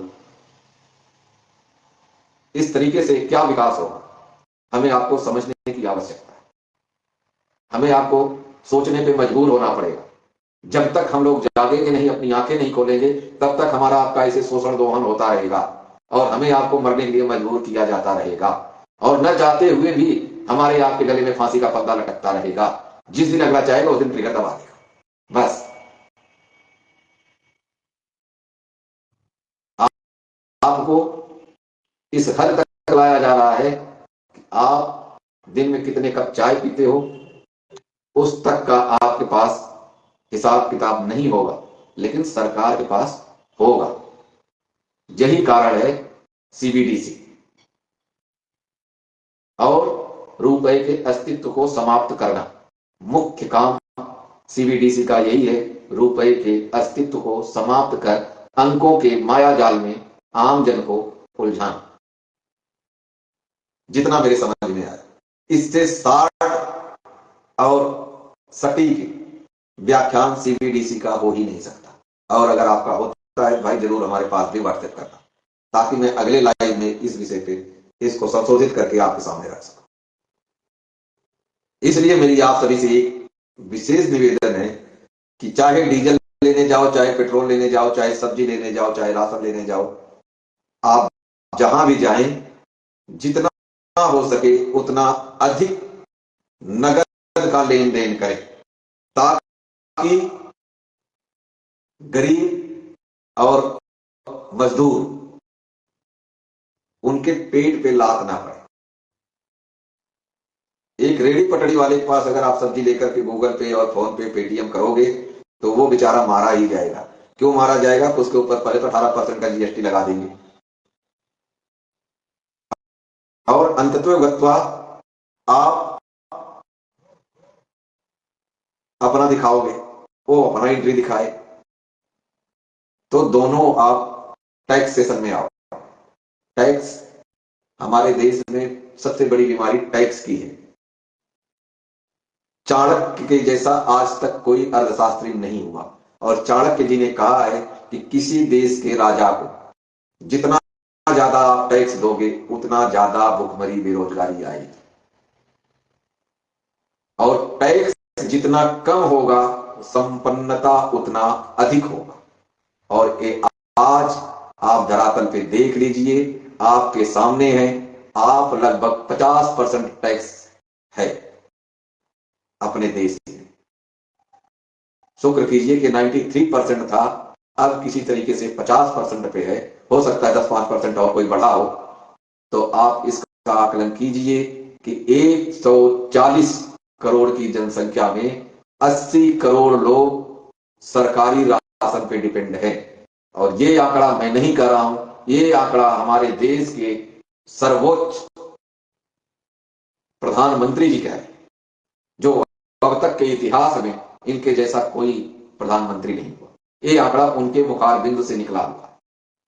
इस तरीके से क्या विकास होगा? हमें आपको समझने की आवश्यकता है। हमें आपको सोचने पे मजबूर होना पड़ेगा। जब तक हम लोग जागेंगे नहीं, अपनी आंखें नहीं खोलेंगे, तब तक हमारा आपका ऐसे शोषण दोहन होता रहेगा और हमें आपको मरने के लिए मजबूर किया जाता रहेगा। और न चाहते हुए भी हमारे आपके गले में फांसी का फंदा लटकता रहेगा। जिस दिन अगला चाहेगा उस दिन ट्रिगर दबा देगा। बस आपको इस हद तक लाया जा रहा है कि आप दिन में कितने कप चाय पीते हो उस तक का आपके पास हिसाब किताब नहीं होगा, लेकिन सरकार के पास होगा। यही कारण है सीबीडीसी और रुपए के अस्तित्व को समाप्त करना। मुख्य काम सीबीडीसी का यही है, रुपए के अस्तित्व को समाप्त कर अंकों के माया जाल में आम जन को उलझाना। जितना मेरे समझ में आया, इससे 60 और सटीक व्याख्यान सीबीडीसी का हो ही नहीं सकता। और अगर आपका होता है भाई, जरूर हमारे पास भी व्हाट्सएप करना, ताकि मैं अगले लाइव में इस विषय पे इसको संशोधित करके आपके सामने रख सकूं। इसलिए मेरी आप सभी से एक विशेष निवेदन है कि चाहे डीजल लेने जाओ, चाहे पेट्रोल लेने जाओ, चाहे सब्जी लेने जाओ, चाहे राशन लेने जाओ, आप जहां भी जाएं, जितना हो सके उतना अधिक नगद का लेन देन करें, ताकि गरीब और मजदूर उनके पेट पे लात ना पड़े। एक रेडी पटड़ी वाले के पास अगर आप सब्जी लेकर के गूगल पे और फोन पे पेटीएम करोगे तो वो बेचारा मारा ही जाएगा। क्यों मारा जाएगा? तो उसके ऊपर पहले तो 18% का जीएसटी लगा देंगे और अंततः आप अपना दिखाओगे, वो अपना एंट्री दिखाए, तो दोनों आप टैक्स सेशन में आओ। टैक्स हमारे देश में सबसे बड़ी बीमारी टैक्स की है। चाणक्य के जैसा आज तक कोई अर्थशास्त्री नहीं हुआ, और चाणक्य जी ने कहा है कि किसी देश के राजा को जितना ज्यादा आप टैक्स दोगे उतना ज्यादा भुखमरी बेरोजगारी आएगी, और टैक्स जितना कम होगा संपन्नता उतना अधिक होगा। और ये आज आप धरातल पे देख लीजिए, आपके सामने है, आप लगभग 50% टैक्स है अपने देश में। शुक्र कीजिए कि 93% था, अब किसी तरीके से 50% पे है। हो सकता है 10-5% और कोई बढ़ा हो। तो आप इसका आकलन कीजिए कि 140 करोड़ की जनसंख्या में 80 करोड़ लोग सरकारी राशन पे डिपेंड है। और ये आंकड़ा मैं नहीं कर रहा हूं, ये आंकड़ा हमारे देश के सर्वोच्च प्रधानमंत्री जी कह रहे हैं, जो अब तक के इतिहास में इनके जैसा कोई प्रधानमंत्री नहीं हुआ। ये आंकड़ा उनके मुखार बिंदु से निकला हुआ।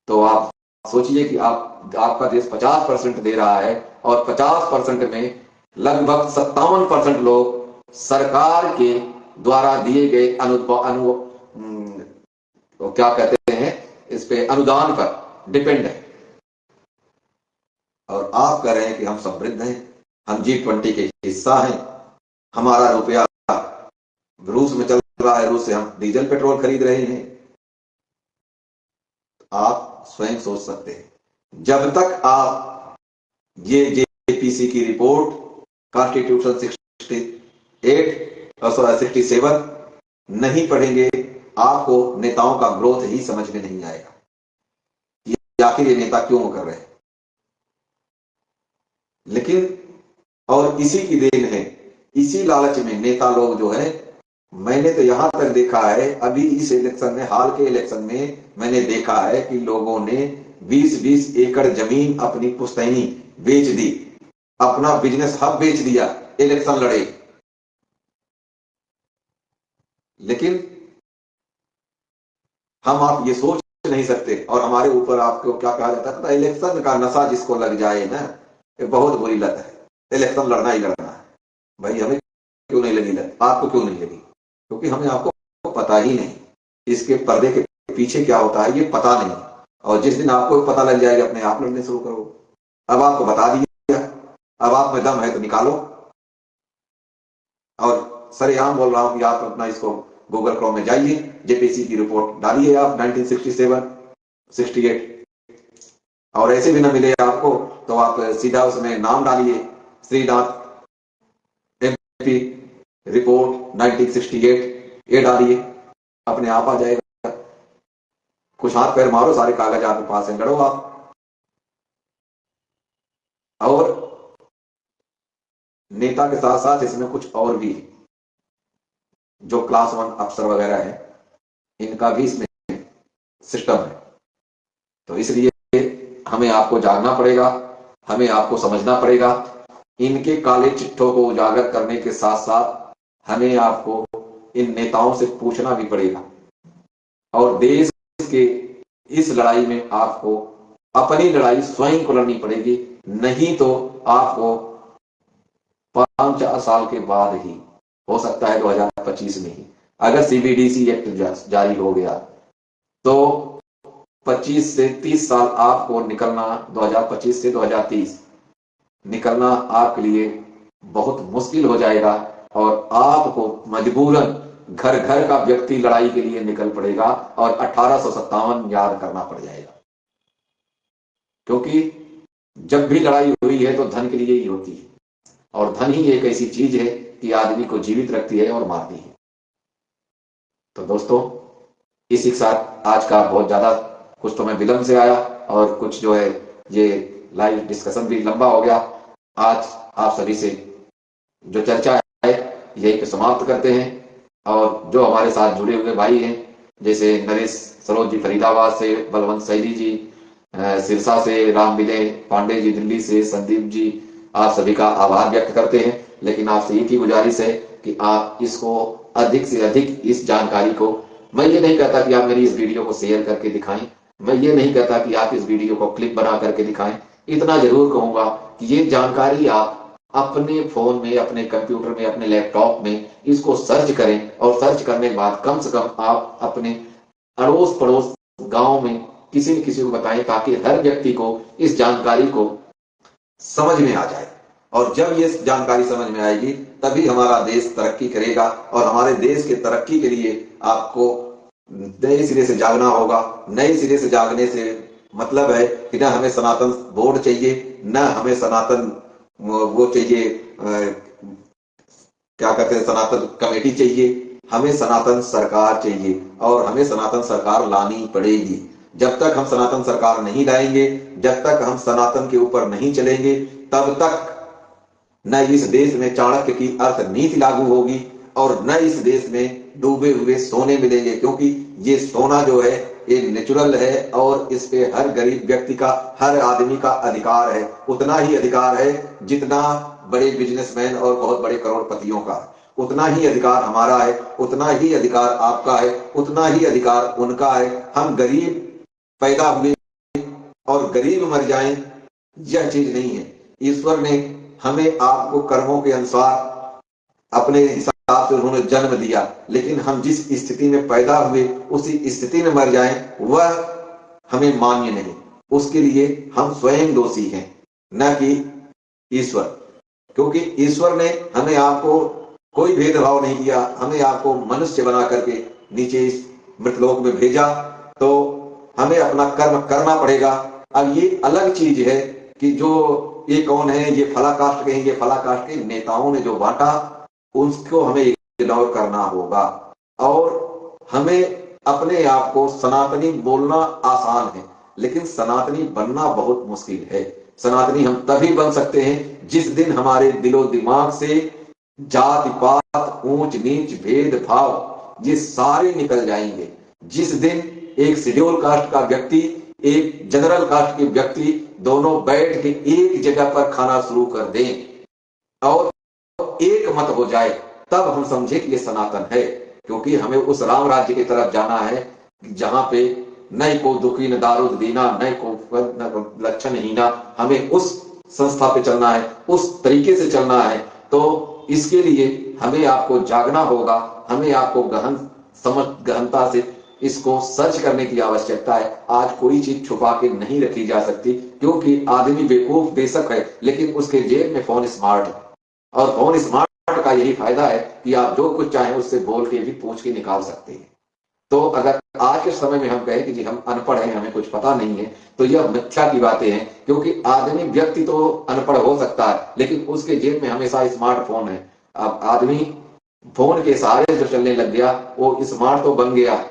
तो आप सोचिए कि आपका देश 50% दे रहा है और 50% में लगभग 57% लोग सरकार के द्वारा दिए गए क्या कहते हैं इस पे अनुदान पर डिपेंड है। और आप कह रहे हैं कि हम समृद्ध हैं, हम G20 के हिस्सा हैं, हमारा रुपया रूस में चल रहा है, रूस से हम डीजल पेट्रोल खरीद रहे हैं। आप स्वयं सोच सकते हैं, जब तक आप ये जेपीसी की रिपोर्ट कॉन्स्टिट्यूशन 68 और 67 नहीं पढ़ेंगे, आपको नेताओं का ग्रोथ ही समझ में नहीं आएगा कि आखिर ये नेता क्यों कर रहे हैं। लेकिन और इसी की देन है, इसी लालच में नेता लोग जो है, मैंने तो यहां तक देखा है, अभी इस इलेक्शन में, हाल के इलेक्शन में मैंने देखा है कि लोगों ने 20-20 एकड़ जमीन अपनी पुश्तैनी बेच दी, अपना बिजनेस हब बेच दिया, इलेक्शन लड़े। लेकिन हम आप ये सोच नहीं सकते, और हमारे ऊपर आपको क्या कहा जाता है, इलेक्शन का नशा जिसको लग जाए ना, ये बहुत बुरी लत है। इलेक्शन लड़ना ही लड़ना है। भाई हमें क्यों नहीं लगी लत, आपको क्यों नहीं लगी? क्योंकि हमें आपको पता ही नहीं, इसके पर्दे के पीछे क्या होता है ये पता नहीं। और जिस दिन आपको पता लग जाएगा, अपने आप लड़ने शुरू करो। अब आपको बता दिया, अब आप में दम है तो निकालो। और सरेआम बोल रहा हूं कि आप अपना इसको गूगल क्रोम में जाइए, जेपीसी की रिपोर्ट डालिए आप 1967, 68, और ऐसे भी ना मिले आपको तो आप सीधा उसमें नाम डालिए, श्रीनाथ एमपी रिपोर्ट 1968, ये डालिए, अपने आप आ जाएगा। कुछ हाथ पैर मारो, सारे कागज आपके पास है, लड़ो आप। और नेता के साथ साथ इसमें कुछ और भी, जो क्लास 1 अफसर वगैरह है, इनका भी इसमें सिस्टम है। तो इसलिए हमें आपको जागना पड़ेगा, हमें आपको समझना पड़ेगा। इनके काले चिट्ठों को उजागर करने के साथ साथ हमें आपको इन नेताओं से पूछना भी पड़ेगा, और देश के इस लड़ाई में आपको अपनी लड़ाई स्वयं को लड़नी पड़ेगी। नहीं तो आपको 5-4 साल के बाद ही, हो सकता है 2025 में ही, अगर सीबीडीसी एक्ट जारी हो गया तो 25 से 30 साल आपको निकलना, 2025 से 2030 निकलना आपके लिए बहुत मुश्किल हो जाएगा, और आपको मजबूरन घर घर का व्यक्ति लड़ाई के लिए निकल पड़ेगा, और 1857 याद करना पड़ जाएगा। क्योंकि जब भी लड़ाई हुई है तो धन के लिए ही होती है, और धन ही एक ऐसी चीज है कि आदमी को जीवित रखती है और मारती है। तो दोस्तों, इसी के साथ आज का बहुत ज्यादा, कुछ तो मैं विलंब से आया, और कुछ जो है ये लाइव डिस्कशन भी लंबा हो गया। आज आप सभी से जो चर्चा है यही पे समाप्त करते हैं। और जो हमारे साथ जुड़े हुए भाई हैं, जैसे नरेश सरोज जी फरीदाबाद से, बलवंत सैली जी सिरसा से, राम विजय पांडे जी दिल्ली से, संदीप जी, आप सभी का आभार व्यक्त करते हैं। लेकिन आपसे एक ही गुजारिश है कि आप इसको अधिक से अधिक, इस जानकारी को, मैं ये नहीं कहता कि आप मेरी इस वीडियो को शेयर करके दिखाएं, मैं ये नहीं कहता कि आप इस वीडियो को क्लिप बना करके दिखाएं, इतना जरूर कहूंगा कि ये जानकारी आप अपने फोन में, अपने कंप्यूटर में, अपने लैपटॉप में इसको सर्च करें, और सर्च करने के बाद कम से कम आप अपने अड़ोस पड़ोस गांव में किसी न किसी को बताएं, ताकि हर व्यक्ति को इस जानकारी को समझ में आ जाए। और जब ये जानकारी समझ में आएगी तभी हमारा देश तरक्की करेगा, और हमारे देश के तरक्की के लिए आपको नए सिरे से जागना होगा। नए सिरे से जागने से मतलब है कि ना हमें सनातन बोर्ड चाहिए, न हमें सनातन वो चाहिए, क्या कहते हैं, सनातन कमेटी चाहिए, हमें सनातन सरकार चाहिए, और हमें सनातन सरकार लानी पड़ेगी। जब तक हम सनातन सरकार नहीं लाएंगे, जब तक हम सनातन के ऊपर नहीं चलेंगे, तब तक न इस देश में चाणक्य की अर्थ नीति लागू होगी, और न इस देश में डूबे हुए सोने मिलेंगे। क्योंकि ये सोना जो है ये नेचुरल है, और इस पे हर गरीब व्यक्ति का, हर आदमी का अधिकार है। उतना ही अधिकार है जितना बड़े बिजनेसमैन और बहुत बड़े करोड़पतियों का, उतना ही अधिकार हमारा है, उतना ही अधिकार आपका है, उतना ही अधिकार उनका है। हम गरीब पैदा हुए और गरीब मर जाएं, यह चीज नहीं है। ईश्वर ने हमें आपको कर्मों के अनुसार अपने हिसाब से उन्होंने जन्म दिया, लेकिन हम जिस स्थिति में पैदा हुए उसी स्थिति में मर जाएं, वह हमें मान्य नहीं। उसके लिए हम स्वयं दोषी हैं, न कि ईश्वर। क्योंकि ईश्वर ने हमें आपको कोई भेदभाव नहीं किया, हमें आपको मनुष्य बना करके नीचे इस मृतलोक में भेजा, तो हमें अपना कर्म करना पड़ेगा। अब ये अलग चीज है कि जो ये कौन है, ये फला कास्ट के हैं, ये फला कास्ट के, नेताओं ने जो बांटा उसको हमें इग्नोर करना होगा। और हमें अपने आप को सनातनी बोलना आसान है, लेकिन सनातनी बनना बहुत मुश्किल है। सनातनी हम तभी बन सकते हैं जिस दिन हमारे दिलो दिमाग से जाति पात ऊंच नीच भेदभाव ये सारे निकल जाएंगे। जिस दिन एक शेड्यूल कास्ट का व्यक्ति एक जनरल कास्ट के व्यक्ति दोनों बैठ के एक जगह पर खाना शुरू कर दें और एक मत हो जाए, तब हम समझे कि ये सनातन है। क्योंकि हमें उस राम राज्य की तरफ जाना है जहां पे न को दुखी न दारूद दीना, न को लक्षण हीना। हमें उस संस्था पे चलना है, उस तरीके से चलना है। तो इसके लिए हमें आपको जागना होगा, हमें आपको गहनता से इसको सर्च करने की आवश्यकता है। आज कोई चीज छुपा के नहीं रखी जा सकती, क्योंकि आदमी बेवकूफ बेशक है, लेकिन उसके जेब में फोन स्मार्ट है। और फोन स्मार्ट का यही फायदा है कि आप जो कुछ चाहें उससे बोल के भी पूछ के निकाल सकते हैं। तो अगर आज के समय में हम कहें कि जी हम अनपढ़ हैं, हमें कुछ पता नहीं है, तो यह मिथ्या की बातें हैं। क्योंकि आदमी व्यक्ति तो अनपढ़ हो सकता है, लेकिन उसके जेब में हमेशा स्मार्टफोन है। अब आदमी फोन के सहारे जो चलने लग गया वो स्मार्ट तो बन गया,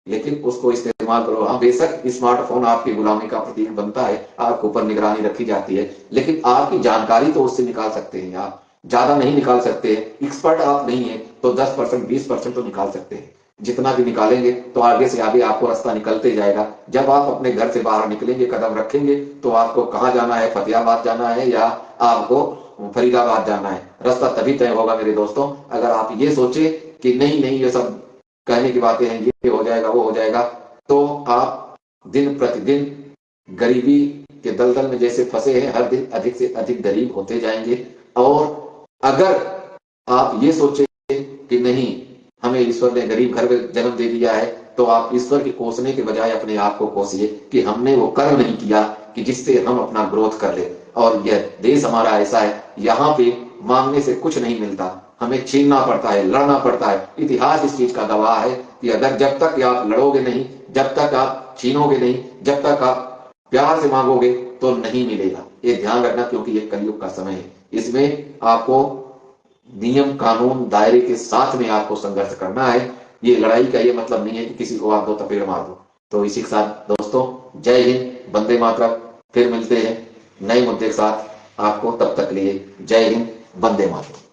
लेकिन उसको इस्तेमाल करो। हाँ, बेशक स्मार्टफोन आपकी गुलामी का प्रतीक बनता है, आपके ऊपर निगरानी रखी जाती है, लेकिन आपकी जानकारी तो उससे निकाल सकते हैं। आप ज्यादा नहीं निकाल सकते हैं, एक्सपर्ट आप नहीं है तो 10% 20% तो निकाल सकते हैं। जितना भी निकालेंगे तो आगे से आगे आपको रास्ता निकलते जाएगा। जब आप अपने घर से बाहर निकलेंगे, कदम रखेंगे, तो आपको कहाँ जाना है, फतेहाबाद जाना है या आपको फरीदाबाद जाना है, रास्ता तभी तय होगा मेरे दोस्तों। अगर आप ये सोचे कि नहीं नहीं ये सब कहने की बातें हैं, ये हो जाएगा वो हो जाएगा, तो आप दिन प्रतिदिन गरीबी के दलदल में जैसे फंसे हैं, हर दिन अधिक से अधिक गरीब होते जाएंगे। और अगर आप ये सोचे कि नहीं हमें ईश्वर ने गरीब घर में जन्म दे दिया है, तो आप ईश्वर के कोसने के बजाय अपने आप को कोसिए कि हमने वो कर्म नहीं किया कि जिससे हम अपना ग्रोथ कर ले। और यह देश हमारा ऐसा है, यहाँ पे मांगने से कुछ नहीं मिलता, हमें छीनना पड़ता है, लड़ना पड़ता है। इतिहास इस चीज का गवाह है कि अगर जब तक आप लड़ोगे नहीं, जब तक आप छीनोगे नहीं, जब तक आप प्यार से मांगोगे तो नहीं मिलेगा। ये ध्यान रखना, क्योंकि ये कलयुग का समय है। इसमें आपको नियम कानून दायरे के साथ में आपको संघर्ष करना है। ये लड़ाई का ये मतलब नहीं है कि किसी को आप दो तपेड़ मार दो। तो इसी के साथ दोस्तों, जय हिंद, वंदे मातरम। फिर मिलते हैं नए मुद्दे के साथ आपको, तब तक लिए जय हिंद, वंदे मातरम।